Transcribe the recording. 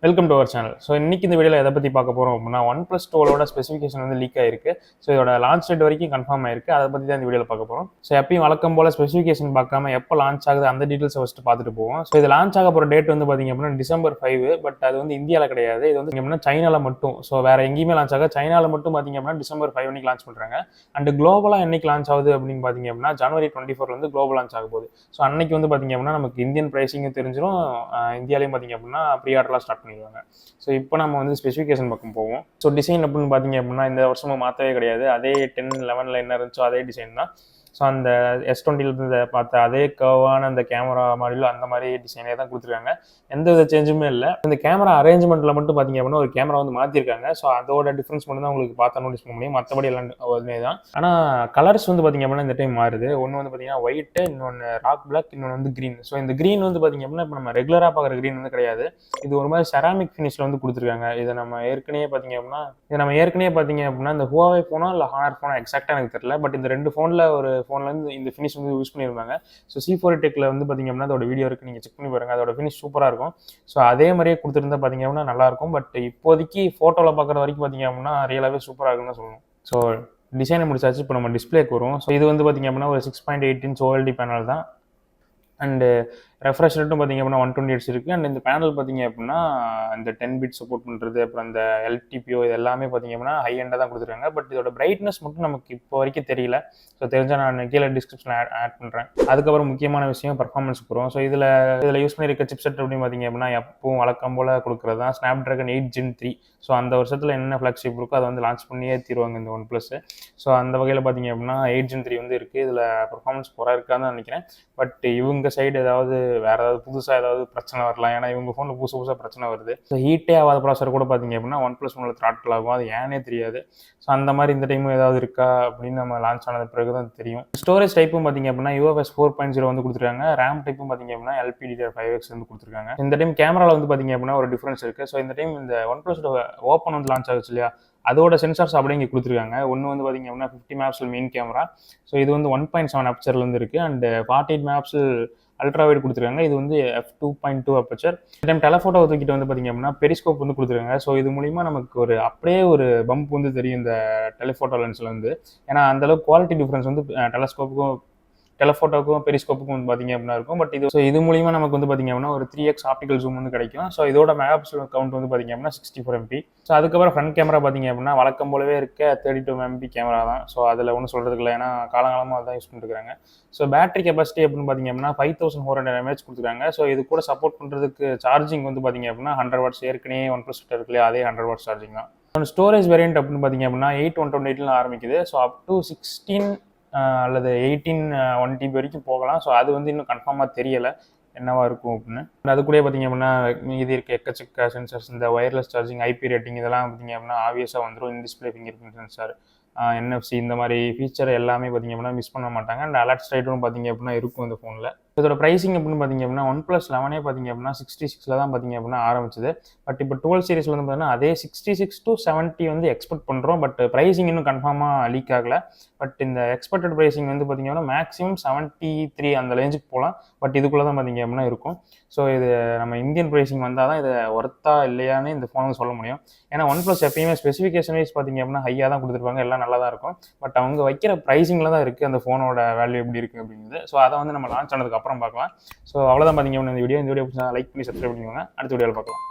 Welcome to our channel. So இன்னைக்கு இந்த வீடியோவில் எதை பற்றி பார்க்க போகிறோம் அப்படின்னா OnePlus 12 ஸ்பெசிஃபிகேஷன் வந்து லீக் ஆயிருக்கு. ஸோ இதோட லான்ச் டேட் வரைக்கும் கன்ஃபார்ம் ஆயிருக்கு. அதை பற்றி தான் இந்த வீடியோவில் பார்க்க போகிறோம். ஸோ எப்பயும் வழக்கம் போல் ஸ்பெசிஃபிகேஷன் பார்க்காம எப்போ லான்ச் ஆகுது அந்த டீட்டெயில்ஸ் ஃபஸ்ட்டு பார்த்துட்டு போவோம். ஸோ இது லான்ச் ஆக போகிற டேட் வந்து பார்த்தீங்க அப்படின்னா December 5. பட் அது வந்து இந்தியாவில் கிடையாது. இது வந்து எப்படின்னா சைனாவில் மட்டும். ஸோ வேறு எங்கேயுமே லான்ச் ஆக சைனாவில் மட்டும் பார்த்தீங்க அப்படின்னா December 5 அன்னைக்கு லான்ச் பண்ணுறாங்க. அண்ட் குளோபலாக என்னைக்கு லான்ச் ஆகுது அப்படின்னு பார்த்தீங்க அப்படின்னா January 24 வந்து குளோபல் லான்ச் ஆக போகுது. ஸோ அன்னைக்கு வந்து பார்த்தீங்க அப்படின்னா நமக்கு இந்தியன் ப்ரைஸிங்கும் தெரிஞ்சிடும். இந்தியாலையும் பார்த்தீங்க அப்படின்னா ப்ரீ ஆர்டர்லாம் ஸ்டார்ட் பண்ணிடுவாங்க. ஸோ இப்போ நம்ம வந்து ஸ்பெசிஃபிகேஷன் பக்கம் போவோம். ஸோ டிசைன் அப்படின்னு பார்த்தீங்க அப்படின்னா இந்த வருஷமும் மாற்றவே கிடையாது. அதே 10, 11 என்ன இருந்துச்சோ அதே டிசைன் தான். ஸோ அந்த S20 பார்த்த அதே கர்வான அந்த கேமரா மாடலும் அந்த மாதிரி டிசைனே தான் கொடுத்துருக்காங்க. எந்த வித சேஞ்சுமே இல்லை. இந்த கேமரா அரேஞ்ச்மெண்ட்டில் மட்டும் பார்த்தீங்க அப்படின்னா ஒரு கேமரா வந்து மாற்றிருக்காங்க. ஸோ அதோட டிஃப்ரென்ஸ் மட்டும் தான் உங்களுக்கு பார்த்தா நோட்டீஸ் பண்ண முடியும். மற்றபடி எல்லாம் ஒருமே தான். ஆனால் கலர்ஸ் வந்து பார்த்தீங்க அப்படின்னா இந்த டைம் மாறுது. ஒன்று வந்து பார்த்தீங்கன்னா ஒயிட்டு, இன்னொன்று ராக் பிளாக், இன்னொன்று வந்து க்ரீன். ஸோ இந்த க்ரீன் வந்து பார்த்தீங்க அப்படின்னா இப்போ நம்ம ரெகுலராக பார்க்குற க்ரீன் வந்து கிடையாது. இது ஒரு மாதிரி செராமிக் ஃபினிஷில் வந்து கொடுத்துருக்காங்க. இதை நம்ம ஏற்கனவே பார்த்தீங்க அப்படின்னா இந்த Huawei ஃபோனோ இல்லை ஹானர் ஃபோனோ எக்ஸாக்டாக எனக்கு தெரியல. பட் இந்த ரெண்டு ஃபோனில் ஒரு ஃபோன்லேருந்து இந்த ஃபினிஷ் வந்து யூஸ் பண்ணியிருந்தாங்க. ஸோ C4 டெக்கில் வந்து பார்த்தீங்க அப்படின்னா அதோட வீடியோ இருக்குது, நீங்கள் செக் பண்ணி பாருங்கள். அதோட ஃபினிஷ் சூப்பராக இருக்கும். ஸோ அதே மாதிரியே கொடுத்துருந்தா பார்த்தீங்க அப்படின்னா நல்லாயிருக்கும். பட் இப்போதைக்கு ஃபோட்டோவில் பார்க்குற வரைக்கும் பார்த்தீங்க அப்படின்னா ரியலாகவே சூப்பராக இருக்குன்னு தான் சொல்லணும். ஸோ டிசைனை முடிச்சாச்சு. இப்போ நம்ம டிஸ்பிளேக்கு வரும். ஸோ இது வந்து பார்த்தீங்க அப்படின்னா ஒரு 6.8 inch OLED பேனல் தான். அண்டு ரெஃப்ரெஷ் ரேட்டும் பார்த்தீங்க அப்படின்னா 120 Hz இருக்குது. அண்ட் இந்த பேனல் பார்த்தீங்க அப்படின்னா இந்த 10 bit சப்போர்ட் பண்ணுறது, அப்புறம் இந்த LTPO இது எல்லாமே பார்த்தீங்க அப்படின்னா ஹை எண்டாக தான் கொடுத்துருக்காங்க. பட் இதோட பிரைட்னஸ் மட்டும் நமக்கு இப்போ வரைக்கும் தெரியல. ஸோ தெரிஞ்சால் நான் கீழே டிஸ்கிரிப்ஷனில் ஆட் பண்ணுறேன். அதுக்கப்புறம் முக்கியமான விஷயம் பர்ஃபார்மன்ஸ் போகிறோம். ஸோ இதில் யூஸ் பண்ணியிருக்க சிப்செட் அப்படின்னு பார்த்தீங்க அப்படின்னா எப்பவும் வழக்கம் போல் கொடுக்குறது தான் Snapdragon 8 Gen 3. ஸோ அந்த வருஷத்தில் என்ன ஃப்ளாக்ஷிப் இருக்கோ அதை வந்து லான்ச் பண்ணியே தீருவாங்க இந்த OnePlus. ஸோ அந்த வகையில் பார்த்தீங்க அப்படின்னா 8 Gen 3 வந்து இருக்குது. இதில் பர்ஃபார்மன்ஸ் இருக்கான்னு நினைக்கிறேன். பட் இவங்க சைடு ஏதாவது வேறு ஏதாவது புதுசாக ஏதாவது பிரச்சனை வரலாம். ஏன்னா இவங்க ஃபோனில் புதுசாக பிரச்சனை வருது. ஸோ ஹீட்டே ஆகாத ப்ராசர் கூட பார்த்தீங்க அப்படின்னா OnePlus ஃபோனில் த்ராட்டில் ஆகும். அது ஏனே தெரியாது. ஸோ அந்த மாதிரி இந்த டைமும் ஏதாவது இருக்கா அப்படின்னு நம்ம லான்ச் ஆனது பிறகு தான் தெரியும். ஸ்டோரேஜ் டைப்பும் பார்த்தீங்க அப்படின்னா UFS 4.0 வந்து கொடுத்துருக்காங்க. RAM டைப்பும் பார்த்தீங்க அப்படின்னா LPDDR5X வந்து கொடுத்துருக்காங்க. இந்த டைம் கேமராவில் வந்து பார்த்தீங்க அப்படின்னா ஒரு டிஃப்ரென்ஸ் இருக்குது. ஸோ இந்த டைம் இந்த OnePlus ஓப்பன் வந்து லான்ச் ஆகுச்சு இல்லையா, அதோட சென்சார்ஸ் அப்படியே இங்கே கொடுத்துருக்காங்க. ஒன்று வந்து பார்த்தீங்க அப்படின்னா 50 MP மெயின் கேமரா. ஸோ இது வந்து 1.7 அப்பச்சரில் வந்து இருக்குது. அண்ட் 48 MP அல்ட்ரா வைட் கொடுத்துருக்காங்க. இது வந்து f2.2 அப்பச்சர். இந்த டைம் டெலஃபோட்டோ தூக்கிட்டு வந்து பார்த்தீங்க அப்படின்னா பெரிஸ்கோப் வந்து கொடுத்துருக்காங்க. ஸோ இது மூலிமா நமக்கு அப்படியே ஒரு பம்ப் வந்து தெரியும் இந்த டெலிஃபோட்டோ லென்ஸில் வந்து. ஏன்னா அந்தளவுக்கு குவாலிட்டி டிஃப்ரென்ஸ் வந்து டெலஃபோட்டோக்கும் பெரிஸ்கோப்புக்கும் வந்து பார்த்தீங்க அப்படின்னா இருக்கும். பட் இது மூலிமா நமக்கு வந்து பார்த்தீங்க அப்படின்னா ஒரு 3x ஆப்டிகல் ஜூம் வந்து கிடைக்கும். ஸோ இதோட மெகாபிக்சல் கவுண்ட் வந்து பார்த்தீங்க அப்படின்னா 64 MP. ஸோ அதுக்கப்புறம் ஃப்ரண்ட் கேமரா பார்த்தீங்க அப்படின்னா வழக்கம் போலவே இருக்க 32 MP கேமரா தான். ஸோ அதில் ஒன்றும் சொல்கிறதுக்கு இல்லை. ஏன்னா காலங்காலமாக அதான் யூஸ் பண்ணிருக்காங்க. ஸோ பேட்டரி கெப்பாசிட்டி அப்படின்னு பார்த்தீங்க அப்படின்னா 5400 mAh கொடுத்துருக்காங்க. ஸோ இது கூட சப்போர்ட் பண்ணுறதுக்கு சார்ஜிங் வந்து பார்த்தீங்க அப்படின்னா 100 watts. ஏற்கனவே OnePlus கிட்ட இருக்குல்லையே அதே 100 watts சார்ஜிங் தான். ஸ்டோரேஜ் வேரியன்ட் அப்படின்னு பார்த்தீங்க அப்படின்னா 8/128 ஆரம்பிக்குது. ஸோ அப் டு 16 அல்லது 18 1 TB வரைக்கும் போகலாம். ஸோ அது வந்து இன்னும் கன்ஃபார்மாக தெரியலை என்னவா இருக்கும் அப்படின்னு. அது கூட பார்த்தீங்க அப்படின்னா இது இருக்க எக்கச்சக்க சென்சர்ஸ், இந்த ஒயர்லெஸ் சார்ஜிங், IP ரேட்டிங் இதெல்லாம் பார்த்தீங்க அப்படின்னா ஆப்வியஸாக வந்துடும். In display finger print sensor, NFC இந்த மாதிரி ஃபீச்சர் எல்லாமே பார்த்தீங்க அப்படின்னா மிஸ் பண்ண மாட்டாங்க. அண்ட் அலர்ட் ஸ்ட்ரைட்டும் பார்த்தீங்க அப்படின்னா இருக்கும் இந்த ஃபோனில். இதோட ப்ரைஸிங் அப்படின்னு பார்த்தீங்க அப்படின்னா OnePlus 11 பார்த்தீங்க அப்படின்னா 66 தான் பார்த்தீங்க அப்படின்னா ஆரம்பிச்சது. பட் இப்போ 12 சீரிஸில் வந்து பார்த்தீங்கன்னா அதே 66 to 70 வந்து எக்ஸ்பெக்ட் பண்ணுறோம். பட் ப்ரைஸிங் இன்னும் கன்ஃபார்மாக லீக் ஆகலை. பட் இந்த எக்ஸ்பெக்டட் ப்ரைஸிங் வந்து பார்த்தீங்க அப்படின்னா மேக்ஸிமம் 73 அந்த ரேஞ்சுக்கு போகலாம். பட் இதுக்குள்ளே தான் பார்த்தீங்க அப்படின்னா இருக்கும். ஸோ இது நம்ம இந்தியன் ப்ரைஸிங் வந்தால் தான் இதை ஒர்த்தா இல்லையான்னு இந்த ஃபோன் வந்து சொல்ல முடியும். ஏன்னா OnePlus எப்பயுமே ஸ்பெசிஃபிகேஷன் வைஸ் பார்த்தீங்க அப்படின்னா ஹையாக தான் கொடுத்துருப்பாங்க, எல்லாம் நல்லா தான் இருக்கும். பட் அவங்க வைக்கிற ப்ரைஸிங்கில் தான் இருக்குது அந்த ஃபோனோட வேல்யூ எப்படி இருக்குது அப்படிங்கிறது. ஸோ அதை வந்து நம்ம லான்ச் ஆனதுக்கு அப்புறம் பார்க்கலாம். ஸோ அவ்வளோதான் பார்த்தீங்க அப்படின்னா இந்த வீடியோ லைக் பண்ணி சப்ஸ்கிரைப் பண்ணிக்கோங்க. அடுத்த வீடியோவில் பார்க்கலாம்.